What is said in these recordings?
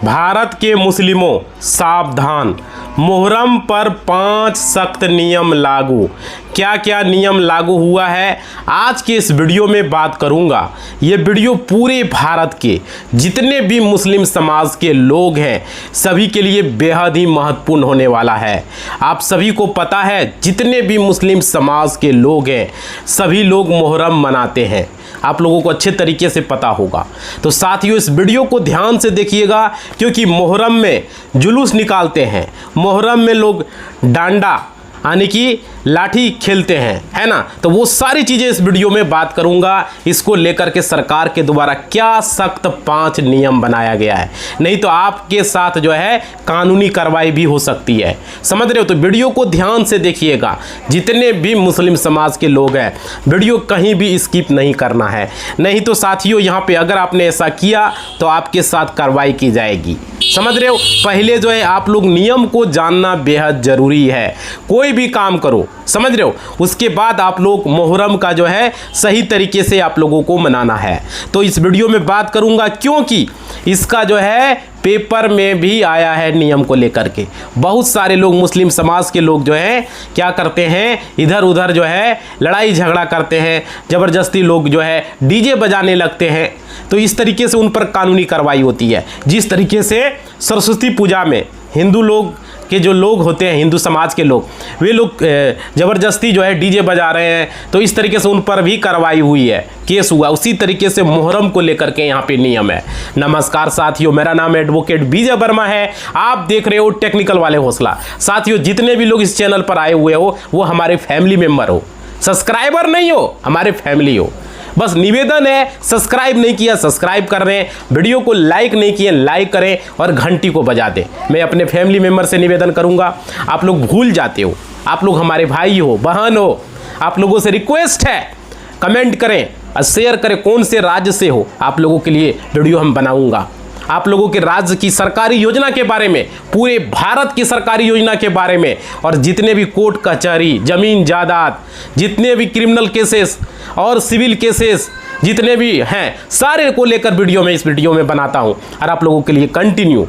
भारत के मुस्लिमों सावधान, मुहर्रम पर 5 सख्त नियम लागू। क्या क्या नियम लागू हुआ है आज के इस वीडियो में बात करूंगा। ये वीडियो पूरे भारत के जितने भी मुस्लिम समाज के लोग हैं सभी के लिए बेहद ही महत्वपूर्ण होने वाला है। आप सभी को पता है जितने भी मुस्लिम समाज के लोग हैं सभी लोग मुहर्रम मनाते हैं, आप लोगों को अच्छे तरीके से पता होगा। तो साथियों इस वीडियो को ध्यान से देखिएगा क्योंकि मुहर्रम में जुलूस निकालते हैं, मुहर्रम में लोग डांडा यानी कि लाठी खेलते हैं, है ना। तो वो सारी चीज़ें इस वीडियो में बात करूंगा, इसको लेकर के सरकार के द्वारा क्या सख्त 5 नियम बनाया गया है, नहीं तो आपके साथ जो है कानूनी कार्रवाई भी हो सकती है। समझ रहे हो? तो वीडियो को ध्यान से देखिएगा, जितने भी मुस्लिम समाज के लोग हैं वीडियो कहीं भी स्किप नहीं करना है, नहीं तो साथियों यहाँ पे अगर आपने ऐसा किया तो आपके साथ कार्रवाई की जाएगी। समझ रहे हो? पहले जो है आप लोग नियम को जानना बेहद ज़रूरी है। कोई भी काम करो, समझ रहे हो, उसके बाद आप लोग मुहर्रम का जो है सही तरीके से आप लोगों को मनाना है। तो इस वीडियो में बात करूंगा क्योंकि इसका जो है पेपर में भी आया है नियम को लेकर के। बहुत सारे लोग मुस्लिम समाज के लोग जो है क्या करते हैं, इधर उधर जो है लड़ाई झगड़ा करते हैं, ज़बरदस्ती लोग जो है डीजे बजाने लगते हैं, तो इस तरीके से उन पर कानूनी कार्रवाई होती है। जिस तरीके से सरस्वती पूजा में हिंदू लोग के जो लोग होते हैं, हिंदू समाज के लोग, वे लोग ज़बरदस्ती जो है डीजे बजा रहे हैं, तो इस तरीके से उन पर भी कार्रवाई हुई है, केस हुआ। उसी तरीके से मुहर्रम को लेकर के यहाँ पे नियम है। नमस्कार साथियों, मेरा नाम एडवोकेट विजय वर्मा है, आप देख रहे हो टेक्निकल वाले हौसला। साथियों जितने भी लोग इस चैनल पर आए हुए हो वो हमारे फैमिली मेम्बर हो, सब्सक्राइबर नहीं हो, हमारे फैमिली हो। बस निवेदन है, सब्सक्राइब नहीं किया सब्सक्राइब कर रहे हैं, वीडियो को लाइक नहीं किए लाइक करें और घंटी को बजा दें। मैं अपने फैमिली मेम्बर से निवेदन करूंगा, आप लोग भूल जाते हो, आप लोग हमारे भाई हो बहन हो, आप लोगों से रिक्वेस्ट है कमेंट करें और शेयर करें कौन से राज्य से हो, आप लोगों के लिए वीडियो हम बनाऊंगा। आप लोगों के राज्य की सरकारी योजना के बारे में, पूरे भारत की सरकारी योजना के बारे में, और जितने भी कोर्ट कचहरी, जमीन जायदाद, जितने भी क्रिमिनल केसेस और सिविल केसेस जितने भी हैं सारे को लेकर वीडियो में इस वीडियो में बनाता हूं और आप लोगों के लिए कंटिन्यू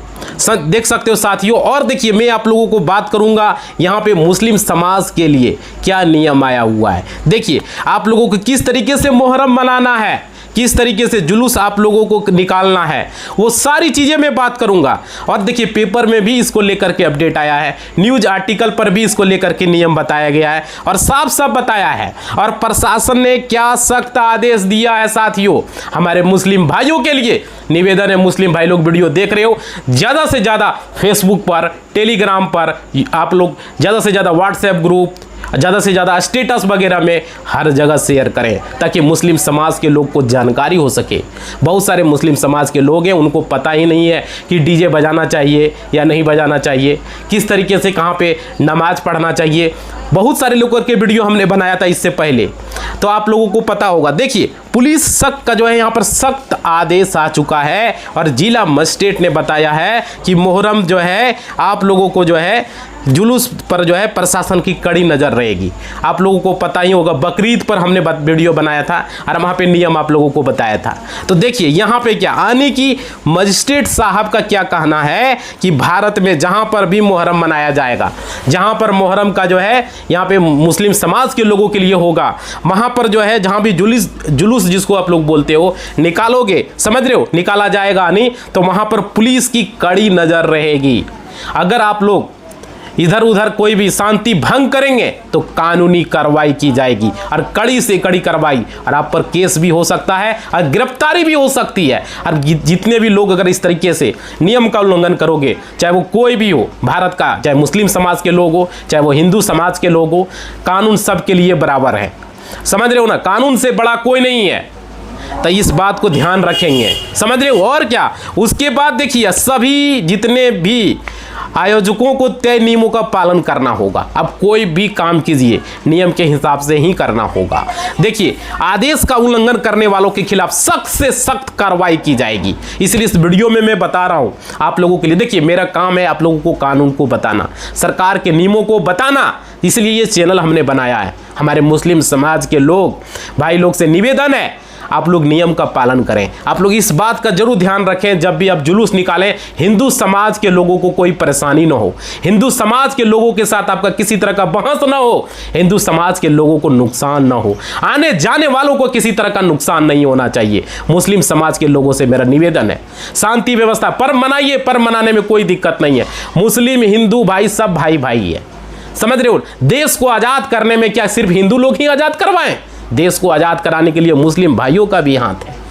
देख सकते हो साथियों। और देखिए मैं आप लोगों को बात करूंगा यहाँ पे मुस्लिम समाज के लिए क्या नियम आया हुआ है। देखिए आप लोगों को किस तरीके से मुहर्रम मनाना है, किस तरीके से जुलूस आप लोगों को निकालना है, वो सारी चीज़ें मैं बात करूंगा। और देखिए पेपर में भी इसको लेकर के अपडेट आया है, न्यूज़ आर्टिकल पर भी इसको लेकर के नियम बताया गया है और साफ साफ बताया है। और प्रशासन ने क्या सख्त आदेश दिया है साथियों, हमारे मुस्लिम भाइयों के लिए निवेदन है, मुस्लिम भाई लोग वीडियो देख रहे हो, ज़्यादा से ज़्यादा फेसबुक पर, टेलीग्राम पर आप लोग ज़्यादा से ज़्यादा व्हाट्सएप ग्रुप, ज़्यादा से ज़्यादा स्टेटस वगैरह में हर जगह शेयर करें ताकि मुस्लिम समाज के लोग को जानकारी हो सके। बहुत सारे मुस्लिम समाज के लोग हैं उनको पता ही नहीं है कि डीजे बजाना चाहिए या नहीं बजाना चाहिए, किस तरीके से कहाँ पे नमाज पढ़ना चाहिए। बहुत सारे लोगों के वीडियो हमने बनाया था इससे पहले, तो आप लोगों को पता होगा। देखिए पुलिस सख्त का जो है यहाँ पर सख्त आदेश आ चुका है और जिला मजिस्ट्रेट ने बताया है कि मुहर्रम जो है आप लोगों को जो है जुलूस पर जो है प्रशासन की कड़ी नज़र रहेगी। आप लोगों को पता ही होगा बकरीद पर हमने वीडियो बनाया था और वहाँ पे नियम आप लोगों को बताया था। तो देखिए यहाँ पे क्या आने की मजिस्ट्रेट साहब का क्या कहना है कि भारत में जहाँ पर भी मुहर्रम मनाया जाएगा, जहाँ पर मुहर्रम का जो है यहाँ पे मुस्लिम समाज के लोगों के लिए होगा, वहाँ पर जो है जहाँ भी जुलूस जिसको आप लोग बोलते हो निकालोगे, समझ रहे हो, निकाला जाएगा नहीं तो वहाँ पर पुलिस की कड़ी नज़र रहेगी। अगर आप लोग इधर उधर कोई भी शांति भंग करेंगे तो कानूनी कार्रवाई की जाएगी और कड़ी से कड़ी कार्रवाई, और आप पर केस भी हो सकता है और गिरफ्तारी भी हो सकती है। और जितने भी लोग अगर इस तरीके से नियम का उल्लंघन करोगे, चाहे वो कोई भी हो भारत का, चाहे मुस्लिम समाज के लोग हो चाहे वो हिंदू समाज के लोग हो, कानून सबके लिए बराबर है। समझ रहे हो ना, कानून से बड़ा कोई नहीं है, तो इस बात को ध्यान रखेंगे, समझ रहे हो। और क्या उसके बाद देखिए सभी जितने भी आयोजकों को तय नियमों का पालन करना होगा। अब कोई भी काम कीजिए नियम के हिसाब से ही करना होगा। देखिए आदेश का उल्लंघन करने वालों के खिलाफ सख्त से सख्त कार्रवाई की जाएगी, इसलिए इस वीडियो में मैं बता रहा हूं आप लोगों के लिए। देखिए मेरा काम है आप लोगों को कानून को बताना, सरकार के नियमों को बताना, इसलिए ये चैनल हमने बनाया है। हमारे मुस्लिम समाज के लोग भाई लोग से निवेदन है आप लोग नियम का पालन करें। आप लोग इस बात का जरूर ध्यान रखें, जब भी आप जुलूस निकालें हिंदू समाज के लोगों को कोई परेशानी ना हो, हिंदू समाज के लोगों के साथ आपका किसी तरह का बहस ना हो, हिंदू समाज के लोगों को नुकसान ना हो, आने जाने वालों को किसी तरह का नुकसान नहीं होना चाहिए। मुस्लिम समाज के लोगों से मेरा निवेदन है, शांति व्यवस्था पर्व मनाइए, पर्व मनाने में कोई दिक्कत नहीं है। मुस्लिम हिंदू भाई सब भाई भाई है, समझ रहे हो। देश को आजाद करने में क्या सिर्फ हिंदू लोग ही आजाद करवाएं? देश को आजाद कराने के लिए मुस्लिम भाइयों का भी हाथ है।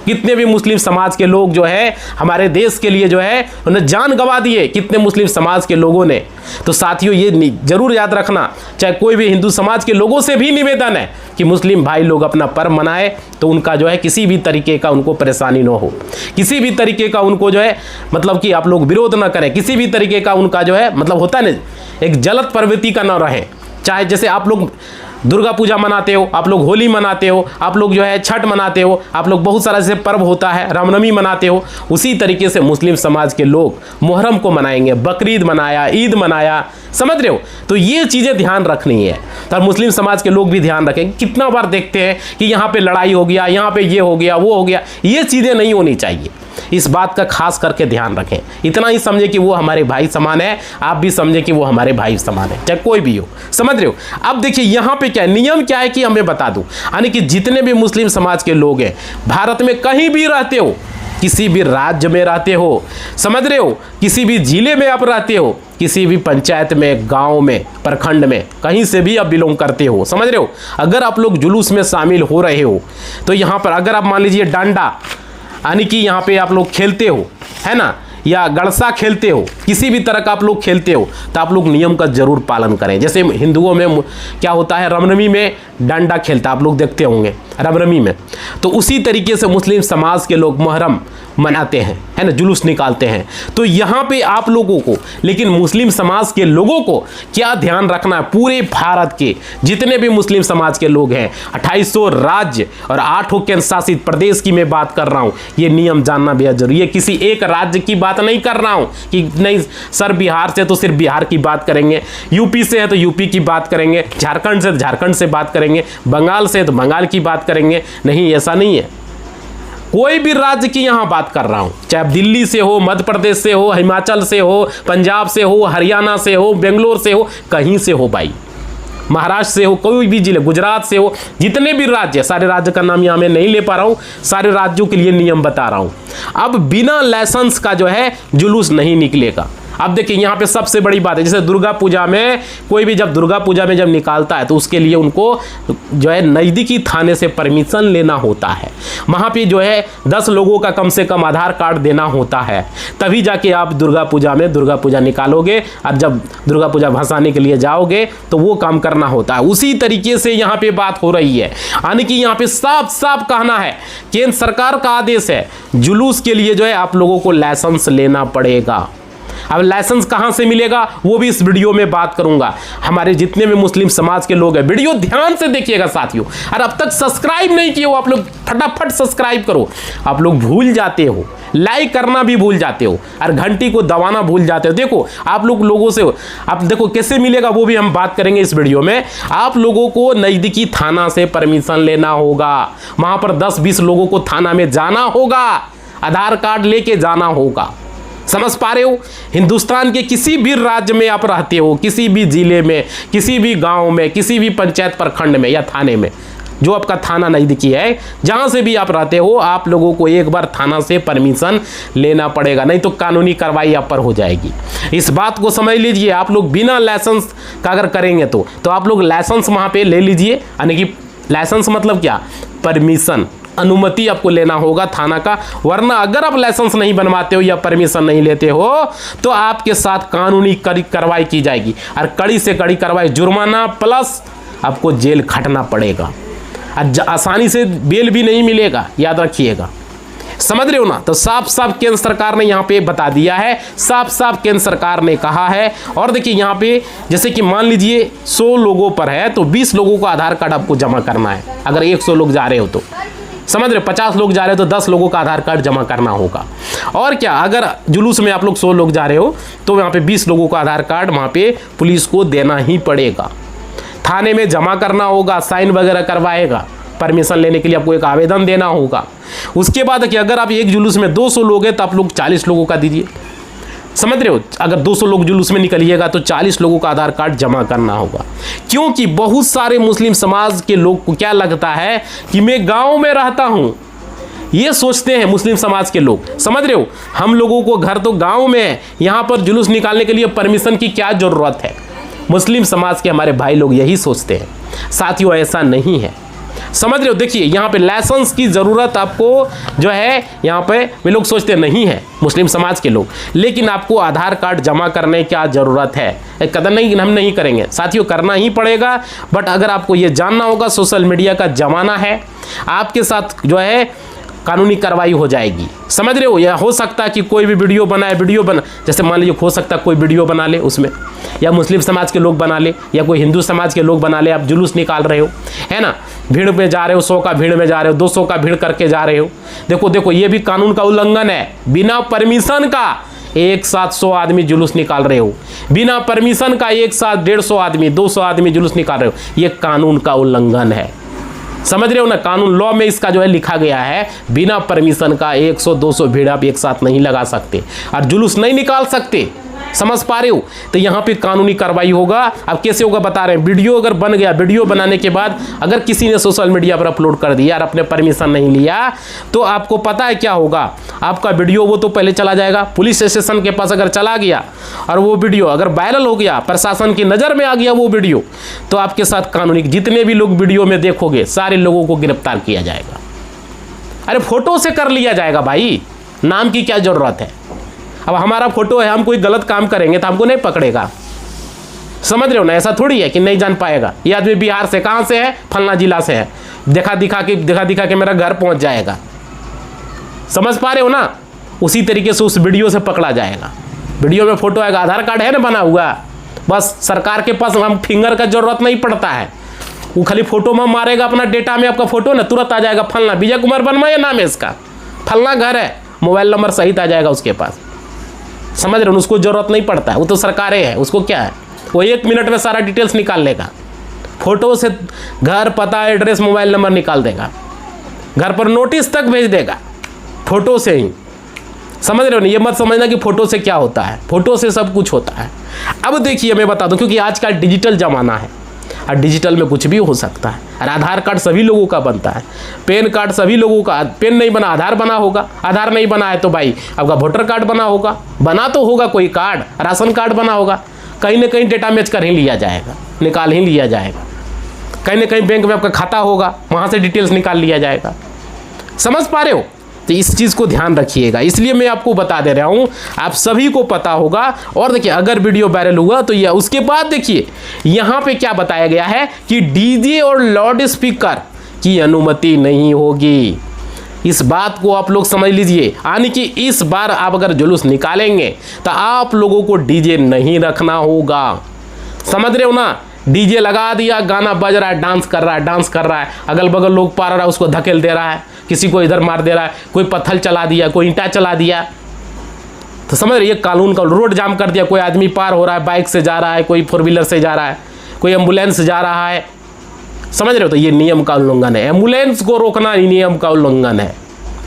कितने भी मुस्लिम समाज के लोग जो है हमारे देश के लिए जो है उन्हें जान गंवा दिए, कितने मुस्लिम समाज के लोगों ने। तो साथियों ये जरूर याद रखना, चाहे कोई भी हिंदू समाज के लोगों से भी निवेदन है कि मुस्लिम भाई लोग अपना पर्व मनाए तो उनका जो है किसी भी तरीके का उनको परेशानी ना हो, किसी भी तरीके का उनको जो है मतलब कि आप लोग विरोध ना करें, किसी भी तरीके का उनका जो है मतलब होता है ना एक जलत प्रवृत्ति का ना रहे। चाहे जैसे आप लोग दुर्गा पूजा मनाते हो, आप लोग होली मनाते हो, आप लोग जो है छठ मनाते हो, आप लोग बहुत सारा जैसे पर्व होता है रामनवमी मनाते हो, उसी तरीके से मुस्लिम समाज के लोग मुहर्रम को मनाएंगे, बकरीद मनाया, ईद मनाया, समझ रहे हो। तो ये चीज़ें ध्यान रखनी है, तो मुस्लिम समाज के लोग भी ध्यान रखें। कितना बार देखते हैं कि यहाँ पे लड़ाई हो गया, यहाँ पे ये हो गया, वो हो गया, ये चीज़ें नहीं होनी चाहिए। इस बात का खास करके ध्यान रखें। इतना ही समझे कि वो हमारे भाई समान है, आप भी समझे कि वो हमारे भाई समान है, चाहे कोई भी हो, समझ रहे हो। अब देखिए यहाँ पे क्या है, नियम क्या है कि हमें बता दूं, यानी कि जितने भी मुस्लिम समाज के लोग हैं भारत में कहीं भी रहते हो, किसी भी राज्य में रहते हो, समझ रहे हो, किसी भी जिले में आप रहते हो, किसी भी पंचायत में, गांव में, प्रखंड में, कहीं से भी आप बिलोंग करते हो, समझ रहे हो, अगर आप लोग जुलूस में शामिल हो रहे हो तो यहाँ पर अगर आप मान लीजिए डांडा यानी कि यहाँ पे आप लोग खेलते हो, है ना, या गड़सा खेलते हो, किसी भी तरह का आप लोग खेलते हो, तो आप लोग नियम का जरूर पालन करें। जैसे हिंदुओं में क्या होता है, रामनवमी में डंडा खेलता, आप लोग देखते होंगे रामनवमी में, तो उसी तरीके से मुस्लिम समाज के लोग मुहर्रम मनाते हैं, है ना, जुलूस निकालते हैं। तो यहाँ पे आप लोगों को, लेकिन मुस्लिम समाज के लोगों को क्या ध्यान रखना है, पूरे भारत के जितने भी मुस्लिम समाज के लोग हैं, 2800 राज्य और 8 केंद्र शासित प्रदेश की मैं बात कर रहा हूँ, ये नियम जानना बेहद जरूरी है। किसी एक राज्य की बात नहीं कर रहा हूँ कि नहीं सर बिहार से तो सिर्फ बिहार की बात करेंगे, यूपी से है तो यूपी की बात करेंगे, झारखंड से तो झारखंड से बात करेंगे, बंगाल से तो बंगाल की बात करेंगे, नहीं, ऐसा नहीं है। कोई भी राज्य की यहां बात कर रहा हूं, चाहे दिल्ली से हो, मध्य प्रदेश से हो, हिमाचल से हो, पंजाब से हो, हरियाणा से हो, बेंगलोर से हो, कहीं से हो भाई, महाराष्ट्र से हो, कोई भी जिले, गुजरात से हो, जितने भी राज्य, सारे राज्य का नाम यहाँ मैं नहीं ले पा रहा हूँ, सारे राज्यों के लिए नियम बता रहा हूँ। अब बिना लाइसेंस का जो है जुलूस नहीं निकलेगा। अब देखिए यहाँ पे सबसे बड़ी बात है, जैसे दुर्गा पूजा में कोई भी जब दुर्गा पूजा में जब निकालता है तो उसके लिए उनको जो है नज़दीकी थाने से परमिशन लेना होता है, वहाँ पे जो है 10 लोगों का कम से कम आधार कार्ड देना होता है, तभी जाके आप दुर्गा पूजा में दुर्गा पूजा निकालोगे, और जब दुर्गा पूजा भसाने के लिए जाओगे तो वो काम करना होता है। उसी तरीके से यहाँ पे बात हो रही है, यानी कि यहाँ पे साफ साफ कहना है, केंद्र सरकार का आदेश है, जुलूस के लिए जो है आप लोगों को लाइसेंस लेना पड़ेगा। अब लाइसेंस कहां से मिलेगा वो भी इस वीडियो में बात करूंगा। हमारे जितने भी मुस्लिम समाज के लोग हैं, वीडियो ध्यान से देखिएगा साथियों, और अब तक सब्सक्राइब नहीं किए हो आप लोग फटाफट सब्सक्राइब करो। आप लोग भूल जाते हो, लाइक करना भी भूल जाते हो, और घंटी को दबाना भूल जाते हो। देखो आप लोगों से आप देखो कैसे मिलेगा वो भी हम बात करेंगे इस वीडियो में। आप लोगों को नज़दीकी थाना से परमिशन लेना होगा, वहां पर 10-20 लोगों को थाना में जाना होगा, आधार कार्ड लेके जाना होगा, समझ पा रहे हो। हिंदुस्तान के किसी भी राज्य में आप रहते हो, किसी भी जिले में, किसी भी गांव में, किसी भी पंचायत प्रखंड में या थाने में, जो आपका थाना नज़दीकी है, जहां से भी आप रहते हो, आप लोगों को एक बार थाना से परमिशन लेना पड़ेगा, नहीं तो कानूनी कार्रवाई आप पर हो जाएगी। इस बात को समझ लीजिए। आप लोग बिना लाइसेंस का अगर करेंगे तो आप लोग लाइसेंस वहाँ पे ले लीजिए, यानी कि लाइसेंस मतलब क्या, परमिशन, अनुमति आपको लेना होगा थाना का, वरना अगर आप लाइसेंस नहीं बनवाते हो या परमिशन नहीं लेते हो तो आपके साथ कानूनी कार्रवाई की जाएगी, और कड़ी से कड़ी कार्रवाई, जुर्माना प्लस आपको जेल खटना पड़ेगा, और आसानी से बेल भी नहीं मिलेगा, याद रखिएगा, समझ रहे हो ना। तो साफ साफ केंद्र सरकार ने यहाँ पे बता दिया है, साफ साफ केंद्र सरकार ने कहा है। और देखिए यहाँ पे जैसे कि मान लीजिए 100 लोगों पर है तो 20 लोगों का आधार कार्ड आपको जमा करना है, अगर 100 लोग जा रहे हो तो, समझ रहे, 50 लोग जा रहे हो तो 10 लोगों का आधार कार्ड जमा करना होगा। और क्या, अगर जुलूस में आप लोग 100 लोग जा रहे हो तो वहाँ पे 20 लोगों का आधार कार्ड वहाँ पे पुलिस को देना ही पड़ेगा, थाने में जमा करना होगा, साइन वगैरह करवाएगा, परमिशन लेने के लिए आपको एक आवेदन देना होगा। उसके बाद कि अगर आप एक जुलूस में 200 लोग हैं तो आप लोग 40 लोगों का दीजिए। समझ रहे हो, अगर 200 लोग जुलूस में निकलिएगा तो 40 लोगों का आधार कार्ड जमा करना होगा। क्योंकि बहुत सारे मुस्लिम समाज के लोग को क्या लगता है कि मैं गाँव में रहता हूँ, ये सोचते हैं मुस्लिम समाज के लोग। समझ रहे हो, हम लोगों को घर तो गांव में है, यहाँ पर जुलूस निकालने के लिए परमिशन की क्या ज़रूरत है। मुस्लिम समाज के हमारे भाई लोग यही सोचते हैं। साथियों ऐसा नहीं है। समझ रहे हो, देखिए यहाँ पे लाइसेंस की ज़रूरत आपको जो है यहाँ पे वे लोग सोचते नहीं है मुस्लिम समाज के लोग, लेकिन आपको आधार कार्ड जमा करने की क्या ज़रूरत है। एक कदम नहीं, हम नहीं करेंगे साथियों, करना ही पड़ेगा। बट अगर आपको ये जानना होगा, सोशल मीडिया का ज़माना है, आपके साथ जो है कानूनी कार्रवाई हो जाएगी। समझ रहे हो, या हो सकता है कि कोई भी वीडियो बना, जैसे मान लीजिए हो सकता है कोई वीडियो बना ले उसमें, या मुस्लिम समाज के लोग बना ले, या कोई हिंदू समाज के लोग बना ले। आप जुलूस निकाल रहे हो, है ना, भीड़ में जा रहे हो, 100 का भीड़ में जा रहे हो, 200 का भीड़ करके जा रहे हो। देखो ये भी कानून का उल्लंघन है। बिना परमिशन का एक साथ 100 आदमी जुलूस निकाल रहे हो, बिना परमिशन का एक साथ 150 आदमी 200 आदमी जुलूस निकाल रहे हो, ये कानून का उल्लंघन है। समझ रहे हो ना, कानून लॉ में इसका जो है लिखा गया है, बिना परमिशन का 100-200 भीड़ आप एक साथ नहीं लगा सकते और जुलूस नहीं निकाल सकते। समझ पा रहे हो, तो यहाँ पे कानूनी कार्रवाई होगा। अब कैसे होगा बता रहे हैं। वीडियो अगर बन गया, वीडियो बनाने के बाद अगर किसी ने सोशल मीडिया पर अपलोड कर दिया और अपने परमिशन नहीं लिया, तो आपको पता है क्या होगा, आपका वीडियो वो तो पहले चला जाएगा पुलिस स्टेशन के पास। अगर चला गया और वो वीडियो अगर वायरल हो गया, प्रशासन की नज़र में आ गया वो वीडियो, तो आपके साथ कानूनी जितने भी लोग वीडियो में देखोगे सारे लोगों को गिरफ्तार किया जाएगा। अरे फोटो से कर लिया जाएगा भाई, नाम की क्या ज़रूरत है। अब हमारा फोटो है, हम कोई गलत काम करेंगे तो हमको नहीं पकड़ेगा। समझ रहे हो ना, ऐसा थोड़ी है कि नहीं जान पाएगा। ये आदमी बिहार से, कहाँ से है, फलना जिला से है, दिखा दिखा के मेरा घर पहुंच जाएगा। समझ पा रहे हो ना, उसी तरीके से उस वीडियो से पकड़ा जाएगा। वीडियो में फोटो आएगा, आधार कार्ड है ना बना हुआ, बस सरकार के पास हम फिंगर का जरूरत नहीं पड़ता है। वो खाली फोटो में मारेगा अपना डेटा में, आपका फोटो ना तुरंत आ जाएगा, फलना विजय कुमार वर्मा ये नाम है इसका, फलना घर है, मोबाइल नंबर सहित आ जाएगा उसके पास। समझ रहे हो, उसको जरूरत नहीं पड़ता है, वो तो सरकारें है, उसको क्या है, वो 1 मिनट में सारा डिटेल्स निकाल लेगा। फोटो से घर, पता, एड्रेस, मोबाइल नंबर निकाल देगा, घर पर नोटिस तक भेज देगा फोटो से ही। समझ रहे हो ना, ये मत समझना कि फोटो से क्या होता है, फोटो से सब कुछ होता है। अब देखिए मैं बता दूं, क्योंकि आज का डिजिटल ज़माना है और डिजिटल में कुछ भी हो सकता है। और आधार कार्ड सभी लोगों का बनता है, पैन कार्ड सभी लोगों का, पेन नहीं बना आधार बना होगा, आधार नहीं बना है तो भाई आपका वोटर कार्ड बना होगा, बना तो होगा कोई कार्ड, राशन कार्ड बना होगा, कहीं ना कहीं डेटा मैच कर ही लिया जाएगा, निकाल ही लिया जाएगा। कहीं ना कहीं बैंक में आपका खाता होगा, वहाँ से डिटेल्स निकाल लिया जाएगा। समझ पा रहे हो, तो इस चीज़ को ध्यान रखिएगा, इसलिए मैं आपको बता दे रहा हूँ, आप सभी को पता होगा। और देखिए अगर वीडियो वायरल हुआ तो यह, उसके बाद देखिए यहाँ पे क्या बताया गया है कि डीजे और लाउड स्पीकर की अनुमति नहीं होगी। इस बात को आप लोग समझ लीजिए, यानी कि इस बार आप अगर जुलूस निकालेंगे तो आप लोगों को डीजे नहीं रखना होगा। समझ रहे हो ना, डीजे लगा दिया, गाना बज रहा है, डांस कर रहा है, अगल बगल लोग पार रहा है, उसको धकेल दे रहा है, किसी को इधर मार दे रहा है, कोई पत्थर चला दिया, कोई ईंटा चला दिया, तो समझ रहे, ये कानून का रोड जाम कर दिया। कोई आदमी पार हो रहा है, बाइक से जा रहा है, कोई 4 व्हीलर से जा रहा है, कोई एम्बुलेंस से जा रहा है, समझ रहे हो, तो ये नियम का उल्लंघन है। एम्बुलेंस को रोकना नियम का उल्लंघन है,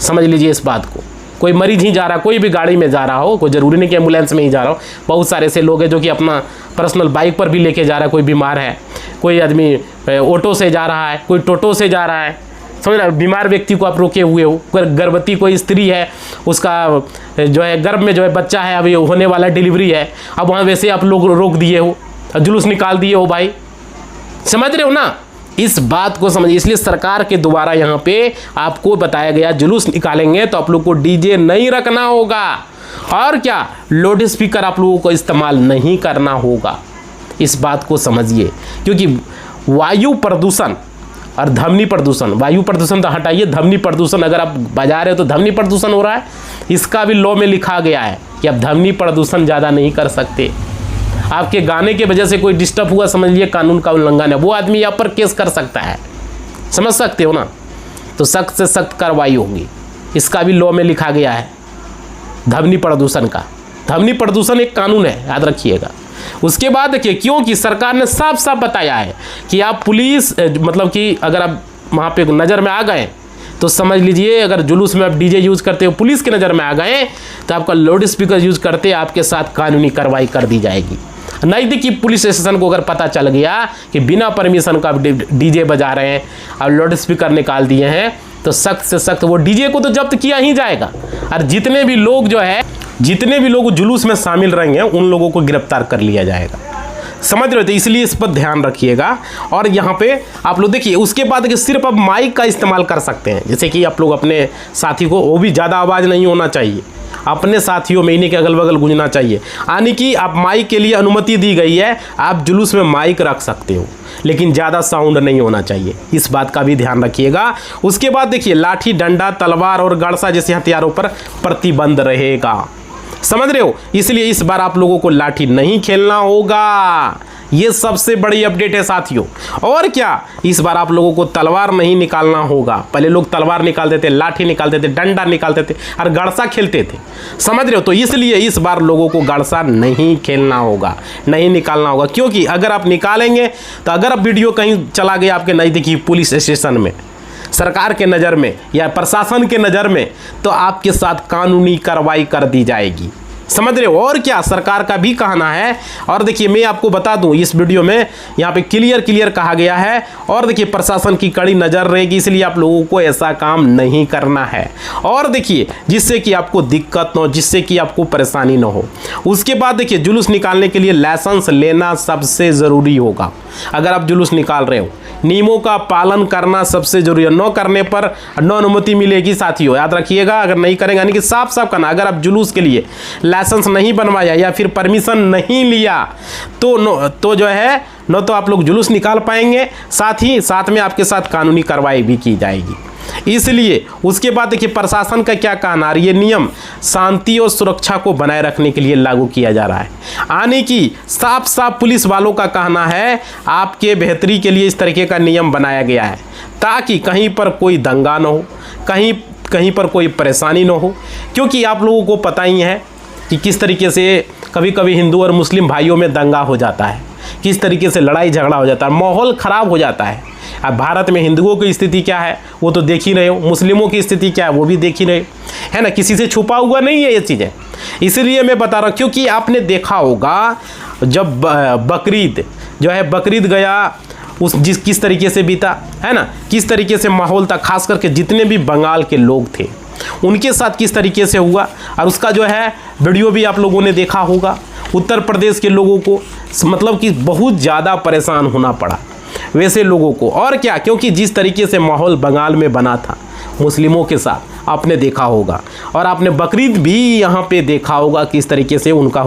समझ लीजिए इस बात को। कोई मरीज ही जा रहा है, कोई भी गाड़ी में जा रहा हो, कोई ज़रूरी नहीं कि एम्बुलेंस में ही जा रहा हो, बहुत सारे ऐसे लोग हैं जो कि अपना पर्सनल बाइक पर भी लेके जा रहा है, कोई बीमार है, कोई आदमी ऑटो से जा रहा है, कोई टोटो से जा रहा है, समझ रहे, बीमार व्यक्ति को आप रोके हुए हो, गर्भवती कोई स्त्री है, उसका जो है गर्भ में जो है बच्चा है, अभी होने वाला डिलीवरी है, अब वहाँ वैसे आप लोग रोक दिए हो, जुलूस निकाल दिए हो भाई। समझ रहे हो ना, इस बात को समझिए। इसलिए सरकार के द्वारा यहाँ पे आपको बताया गया, जुलूस निकालेंगे तो आप लोग को डीजे नहीं रखना होगा, और क्या लाउड स्पीकर आप लोगों को इस्तेमाल नहीं करना होगा। इस बात को समझिए, क्योंकि वायु प्रदूषण और ध्वनि प्रदूषण, वायु प्रदूषण तो हटाइए, ध्वनि प्रदूषण अगर आप बजा रहे हो तो ध्वनि प्रदूषण हो रहा है, इसका भी लॉ में लिखा गया है कि आप ध्वनि प्रदूषण ज़्यादा नहीं कर सकते। आपके गाने की वजह से कोई डिस्टर्ब हुआ, समझ लीजिए कानून का उल्लंघन है, वो आदमी यहाँ पर केस कर सकता है, समझ सकते हो ना, तो सख्त से सख्त कार्रवाई होगी। इसका भी लॉ में लिखा गया है ध्वनि प्रदूषण का। ध्वनि प्रदूषण एक कानून है, याद रखिएगा। उसके बाद देखिए, क्योंकि सरकार ने साफ साफ बताया है कि आप पुलिस, मतलब कि अगर आप वहाँ पे नज़र में आ गए तो समझ लीजिए, अगर जुलूस में आप डीजे यूज़ करते हो, पुलिस की नज़र में आ गए तो आपका लाउड स्पीकर यूज़ करते आपके साथ कानूनी कार्रवाई कर दी जाएगी। नज़दीकी पुलिस स्टेशन को अगर पता चल गया कि बिना परमिशन का आप डीजे बजा रहे हैं और लाउड स्पीकर निकाल दिए हैं तो सख्त से सख्त वो डीजे को तो जब्त किया ही जाएगा, और जितने भी लोग जुलूस में शामिल रहेंगे उन लोगों को गिरफ्तार कर लिया जाएगा। समझ रहे हो? तो इसलिए इस पर ध्यान रखिएगा। और यहाँ पे आप लोग देखिए, उसके बाद कि सिर्फ आप माइक का इस्तेमाल कर सकते हैं, जैसे कि आप लोग अपने साथी को, वो भी ज़्यादा आवाज़ नहीं होना चाहिए, अपने साथियों में इन्हीं के अगल बगल गूंजना चाहिए, यानी कि आप माइक के लिए अनुमति दी गई है, आप जुलूस में माइक रख सकते हो लेकिन ज़्यादा साउंड नहीं होना चाहिए, इस बात का भी ध्यान रखिएगा। उसके बाद देखिए, लाठी, डंडा, तलवार और गड़सा जैसे हथियारों पर प्रतिबंध रहेगा। समझ रहे हो? इसलिए इस बार आप लोगों को लाठी नहीं खेलना होगा, ये सबसे बड़ी अपडेट है साथियों। और क्या, इस बार आप लोगों को तलवार नहीं निकालना होगा। पहले लोग तलवार निकालते थे, लाठी निकालते थे, डंडा निकालते थे और गड़सा खेलते थे। समझ रहे हो? तो इसलिए इस बार लोगों को गड़सा नहीं खेलना होगा, नहीं निकालना होगा, क्योंकि अगर आप निकालेंगे तो अगर आप वीडियो कहीं चला गया आपके नज़दीकी पुलिस स्टेशन में, सरकार के नज़र में या प्रशासन के नज़र में, तो आपके साथ कानूनी कार्रवाई कर दी जाएगी। समझ रहे हो? और क्या, सरकार का भी कहना है। और देखिए, मैं आपको बता दूं, इस वीडियो में यहाँ पे क्लियर कहा गया है। और देखिए, प्रशासन की कड़ी नज़र रहेगी, इसलिए आप लोगों को ऐसा काम नहीं करना है। और देखिए, जिससे कि आपको दिक्कत ना हो, जिससे कि आपको परेशानी ना हो। उसके बाद देखिए, जुलूस निकालने के लिए लाइसेंस लेना सबसे ज़रूरी होगा। अगर आप जुलूस निकाल रहे हो, नियमों का पालन करना सबसे जरूरी है। न करने पर न अनुमति मिलेगी साथियों, याद रखिएगा। अगर नहीं करेंगे, यानी कि साफ करना, अगर आप जुलूस के लिए लाइसेंस नहीं बनवाया या फिर परमिशन नहीं लिया तो जो है न तो आप लोग जुलूस निकाल पाएंगे, साथ में आपके साथ कानूनी कार्रवाई भी की जाएगी। इसलिए उसके बाद देखिए, प्रशासन का क्या कहना है, ये नियम शांति और सुरक्षा को बनाए रखने के लिए लागू किया जा रहा है। यानी कि साफ पुलिस वालों का कहना है, आपके बेहतरी के लिए इस तरीके का नियम बनाया गया है ताकि कहीं पर कोई दंगा ना हो, कहीं पर कोई परेशानी ना हो। क्योंकि आप लोगों को पता ही है कि किस तरीके से कभी कभी हिंदू और मुस्लिम भाइयों में दंगा हो जाता है, किस तरीके से लड़ाई झगड़ा हो जाता है, माहौल ख़राब हो जाता है। अब भारत में हिंदुओं की स्थिति क्या है वो तो देख ही रहे हो, मुस्लिमों की स्थिति क्या है वो भी देख ही रहे हो, है ना। किसी से छुपा हुआ नहीं है ये चीज़ें। इसलिए मैं बता रहा हूँ, क्योंकि आपने देखा होगा जब बकरीद जो है, बकरीद गया किस तरीके से बीता, है ना, किस तरीके से माहौल था। खास करके जितने भी बंगाल के लोग थे उनके साथ किस तरीके से हुआ, और उसका जो है वीडियो भी आप लोगों ने देखा होगा। उत्तर प्रदेश के लोगों को मतलब कि बहुत ज़्यादा परेशान होना पड़ा वैसे लोगों को। और क्या, क्योंकि जिस तरीके से माहौल बंगाल में बना था मुस्लिमों के साथ, आपने देखा होगा। और आपने बकरीद भी यहाँ पे देखा होगा किस तरीके से उनका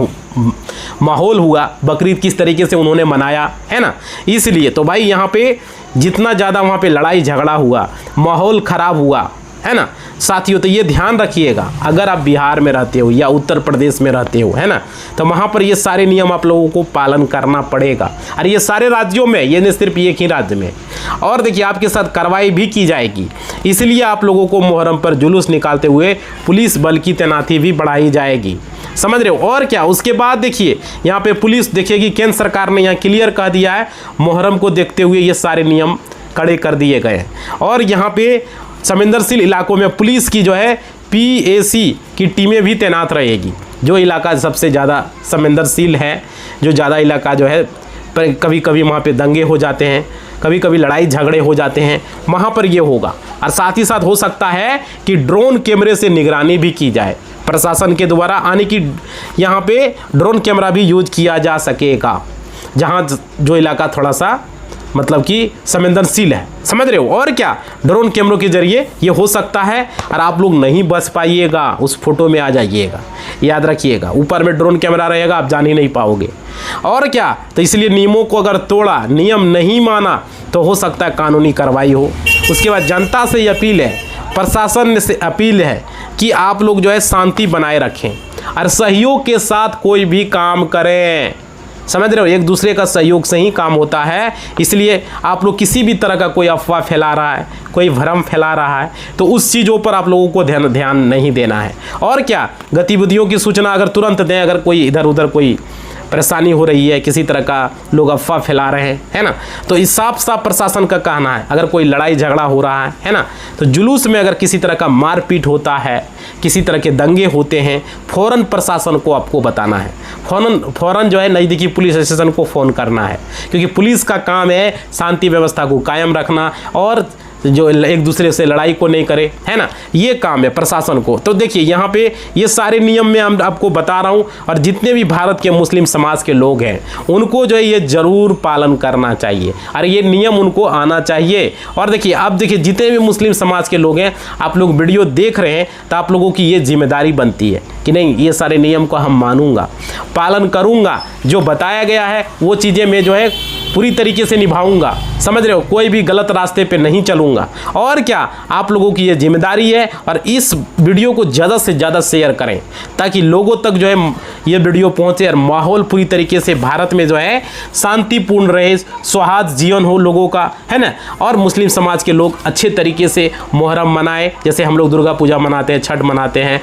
माहौल हुआ, बकरीद किस तरीके से उन्होंने मनाया, है ना। इसलिए तो भाई यहाँ पे जितना ज़्यादा वहाँ पे लड़ाई झगड़ा हुआ, माहौल ख़राब हुआ, है ना साथियों। तो ये ध्यान रखिएगा, अगर आप बिहार में रहते हो या उत्तर प्रदेश में रहते हो, है ना, तो वहाँ पर ये सारे नियम आप लोगों को पालन करना पड़ेगा। और ये सारे राज्यों में, ये नहीं सिर्फ एक ही राज्य में। और देखिए, आपके साथ कार्रवाई भी की जाएगी। इसलिए आप लोगों को मुहर्रम पर जुलूस निकालते हुए पुलिस बल की तैनाती भी बढ़ाई जाएगी। समझ रहे हो? और क्या, उसके बाद देखिए, यहाँ पे पुलिस देखेगी, केंद्र सरकार ने यहाँ क्लियर कह दिया है, मुहर्रम को देखते हुए ये सारे नियम कड़े कर दिए गए हैं। और यहाँ पे संवेदनशील इलाकों में पुलिस की जो है PAC की टीमें भी तैनात रहेगी। जो इलाका सबसे ज़्यादा संवेदनशील है, जो ज़्यादा इलाका जो है कभी कभी वहाँ पे दंगे हो जाते हैं, कभी कभी लड़ाई झगड़े हो जाते हैं, वहाँ पर ये होगा। और साथ ही साथ हो सकता है कि ड्रोन कैमरे से निगरानी भी की जाए प्रशासन के द्वारा, यानी कि यहाँ पे ड्रोन कैमरा भी यूज किया जा सकेगा जहाँ जो इलाका थोड़ा सा मतलब कि संवेदनशील है। समझ रहे हो? और क्या, ड्रोन कैमरों के जरिए ये हो सकता है। और आप लोग नहीं बच पाइएगा, उस फोटो में आ जाइएगा, याद रखिएगा। ऊपर में ड्रोन कैमरा रहेगा, आप जान ही नहीं पाओगे। और क्या, तो इसलिए नियमों को अगर तोड़ा, नियम नहीं माना, तो हो सकता है कानूनी कार्रवाई हो। उसके बाद जनता से अपील है, प्रशासन से अपील है कि आप लोग जो है शांति बनाए रखें और सहयोग के साथ कोई भी काम करें। समझ रहे हो? एक दूसरे का सहयोग से ही काम होता है। इसलिए आप लोग किसी भी तरह का कोई अफवाह फैला रहा है, कोई भ्रम फैला रहा है, तो उस चीज़ों पर आप लोगों को ध्यान नहीं देना है। और क्या, गतिविधियों की सूचना अगर तुरंत दें, अगर कोई इधर उधर कोई परेशानी हो रही है, किसी तरह का लोग अफवाह फैला रहे हैं, है ना। तो इस साफ साफ प्रशासन का कहना है, अगर कोई लड़ाई झगड़ा हो रहा है ना, तो जुलूस में अगर किसी तरह का मारपीट होता है, किसी तरह के दंगे होते हैं, फ़ौरन प्रशासन को आपको बताना है, फ़ौरन जो है नज़दीकी पुलिस स्टेशन को फ़ोन करना है, क्योंकि पुलिस का काम है शांति व्यवस्था को कायम रखना और जो एक दूसरे से लड़ाई को नहीं करे, है ना, ये काम है प्रशासन को। तो देखिए यहाँ पे ये सारे नियम मैं आपको बता रहा हूँ, और जितने भी भारत के मुस्लिम समाज के लोग हैं उनको जो है ये ज़रूर पालन करना चाहिए और ये नियम उनको आना चाहिए। और देखिए आप देखिए जितने भी मुस्लिम समाज के लोग हैं, आप लोग वीडियो देख रहे हैं, तो आप लोगों की ये जिम्मेदारी बनती है कि नहीं, ये सारे नियम को हम मानूंगा, पालन करूँगा, जो बताया गया है वो चीज़ें मैं जो है पूरी तरीके से निभाऊंगा, समझ रहे हो, कोई भी गलत रास्ते पे नहीं चलूंगा। और क्या, आप लोगों की ये जिम्मेदारी है, और इस वीडियो को ज़्यादा से ज़्यादा शेयर करें ताकि लोगों तक जो है ये वीडियो पहुंचे और माहौल पूरी तरीके से भारत में जो है शांतिपूर्ण रहे, सौहार्द जीवन हो लोगों का, है ना। और मुस्लिम समाज के लोग अच्छे तरीके से मुहर्रम मनाएं, जैसे हम लोग दुर्गा पूजा मनाते हैं, छठ मनाते हैं,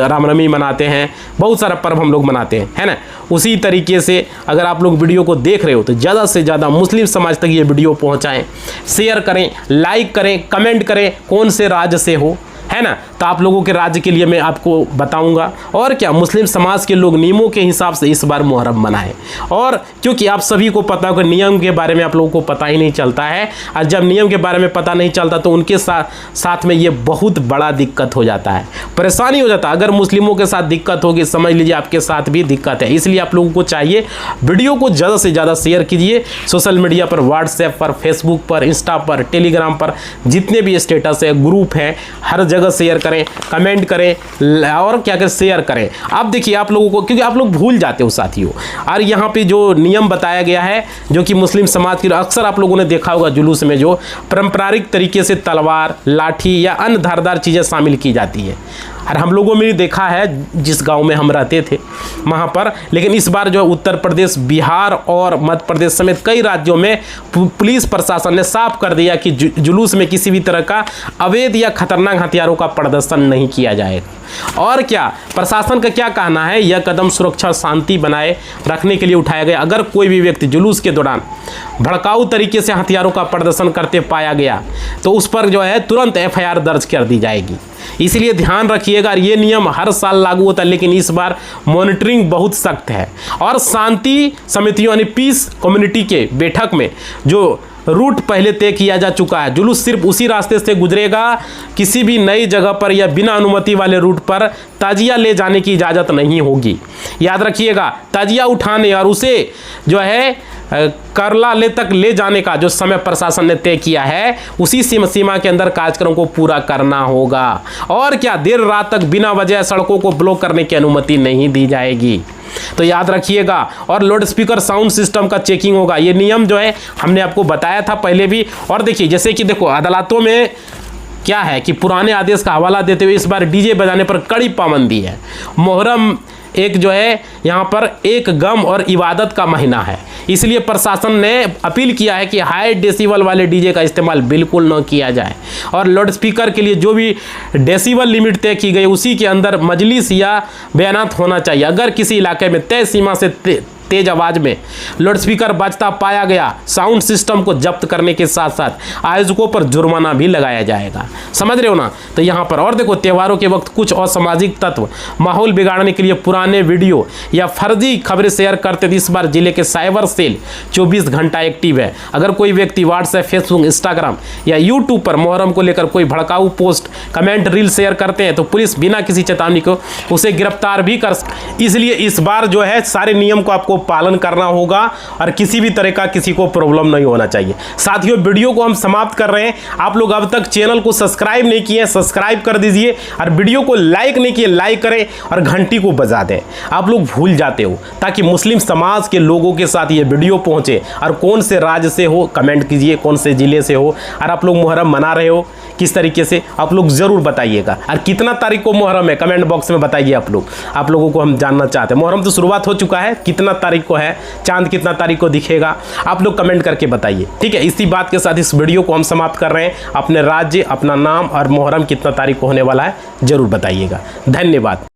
रामनवमी मनाते हैं, बहुत सारा पर्व हम लोग मनाते हैं, है ना। उसी तरीके से अगर आप लोग वीडियो को देख रहे हो तो ज़्यादा से ज़्यादा मुस्लिम समाज तक ये वीडियो पहुंचाएं, शेयर करें, लाइक करें, कमेंट करें, कौन से राज्य से हो, है ना, तो आप लोगों के राज्य के लिए मैं आपको बताऊंगा। और क्या, मुस्लिम समाज के लोग नियमों के हिसाब से इस बार मुहर्रम मनाएं, और क्योंकि आप सभी को पता होगा नियम के बारे में आप लोगों को पता ही नहीं चलता है, और जब नियम के बारे में पता नहीं चलता तो उनके साथ में ये बहुत बड़ा दिक्कत हो जाता है, परेशानी हो जाता है। अगर मुस्लिमों के साथ दिक्कत होगी, समझ लीजिए आपके साथ भी दिक्कत है। इसलिए आप लोगों को चाहिए वीडियो को ज़्यादा से ज़्यादा शेयर कीजिए, सोशल मीडिया पर, व्हाट्सएप पर, फेसबुक पर, इंस्टा पर, टेलीग्राम पर, जितने भी स्टेटस है, ग्रुप है, हर जगह शेयर करें, कमेंट करें, और क्या करें, शेयर करें। आप देखिए आप लोगों को, क्योंकि आप लोग भूल जाते हो साथियों, और यहाँ पे जो नियम बताया गया है जो कि मुस्लिम समाज की, अक्सर आप लोगों ने देखा होगा जुलूस में जो पारंपरिक तरीके से तलवार, लाठी या अन्य धारदार चीज़ें शामिल की जाती है, और हम लोगों में देखा है जिस गांव में हम रहते थे वहाँ पर। लेकिन इस बार जो उत्तर प्रदेश, बिहार और मध्य प्रदेश समेत कई राज्यों में पुलिस प्रशासन ने साफ कर दिया कि जुलूस में किसी भी तरह का अवैध या खतरनाक हथियारों का प्रदर्शन नहीं किया जाएगा। और क्या, प्रशासन का क्या कहना है, यह कदम सुरक्षा शांति बनाए रखने के लिए उठाया गया। अगर कोई भी व्यक्ति जुलूस के दौरान भड़काऊ तरीके से हथियारों का प्रदर्शन करते पाया गया तो उस पर जो है तुरंत FIR दर्ज कर दी जाएगी। इसलिए ध्यान रखिएगा, ये नियम हर साल लागू होता है, लेकिन इस बार मॉनिटरिंग बहुत सख्त है। और शांति समितियों यानी पीस कम्युनिटी के बैठक में जो रूट पहले तय किया जा चुका है, जुलूस सिर्फ उसी रास्ते से गुजरेगा, किसी भी नई जगह पर या बिना अनुमति वाले रूट पर ताजिया ले जाने की इजाज़त नहीं होगी। याद रखिएगा, ताजिया उठाने और उसे जो है करला ले तक ले जाने का जो समय प्रशासन ने तय किया है, उसी सीमा के अंदर कार्यक्रम को पूरा करना होगा। और क्या, देर रात तक बिना वजह सड़कों को ब्लॉक करने की अनुमति नहीं दी जाएगी, तो याद रखिएगा। और लाउड स्पीकर साउंड सिस्टम का चेकिंग होगा। ये नियम जो है हमने आपको बताया था पहले भी। और देखिए, जैसे कि देखो अदालतों में क्या है कि पुराने आदेश का हवाला देते हुए इस बार डीजे बजाने पर कड़ी पाबंदी है। मुहर्रम एक जो है यहाँ पर एक गम और इबादत का महीना है, इसलिए प्रशासन ने अपील किया है कि हाई डेसिबल वाले डीजे का इस्तेमाल बिल्कुल न किया जाए। और लाउड स्पीकर के लिए जो भी डेसिबल लिमिट तय की गई उसी के अंदर मजलिस या बयानात होना चाहिए। अगर किसी इलाके में तय सीमा से तेज आवाज में लाउड स्पीकर बजता पाया गया, साउंड सिस्टम को जब्त करने के साथ साथ आयोजकों पर जुर्माना भी लगाया जाएगा। समझ रहे हो ना। तो यहाँ पर और देखो, त्योहारों के वक्त कुछ असामाजिक तत्व माहौल बिगाड़ने के लिए पुराने वीडियो या फर्जी खबरें शेयर करते थे। इस बार जिले के साइबर सेल 24 घंटा एक्टिव है। अगर कोई व्यक्ति व्हाट्सएप, फेसबुक, इंस्टाग्राम या यूट्यूब पर मुहर्रम को लेकर कोई भड़काऊ पोस्ट, कमेंट, रील शेयर करते हैं तो पुलिस बिना किसी चेतावनी को उसे गिरफ्तार भी कर। इसलिए इस बार जो है सारे नियम को आपको पालन करना होगा और किसी भी तरह का किसी को प्रॉब्लम नहीं होना चाहिए। साथियों, वीडियो को हम समाप्त कर रहे हैं। आप लोग अब तक चैनल को सब्सक्राइब नहीं किए, सब्सक्राइब कर दीजिए, और वीडियो को लाइक नहीं किए, लाइक करें और घंटी को बजा दें। आप लोग भूल जाते हो, ताकि मुस्लिम समाज के लोगों के साथ ये वीडियो पहुंचे। और कौन से राज्य से हो कमेंट कीजिए, कौन से जिले से हो, और आप लोग मुहर्रम मना रहे हो किस तरीके से, आप लोग जरूर बताइएगा। और कितना तारीख को मुहर्रम है कमेंट बॉक्स में बताइए। आप लोगों को हम जानना चाहते हैं। मुहर्रम तो शुरुआत हो चुका है, कितना तारीख को है, चांद कितना तारीख को दिखेगा, आप लोग कमेंट करके बताइए। ठीक है, इसी बात के साथ इस वीडियो को हम समाप्त कर रहे हैं। अपने राज्य, अपना नाम और मुहर्रम कितना तारीख को होने वाला है जरूर बताइएगा। धन्यवाद।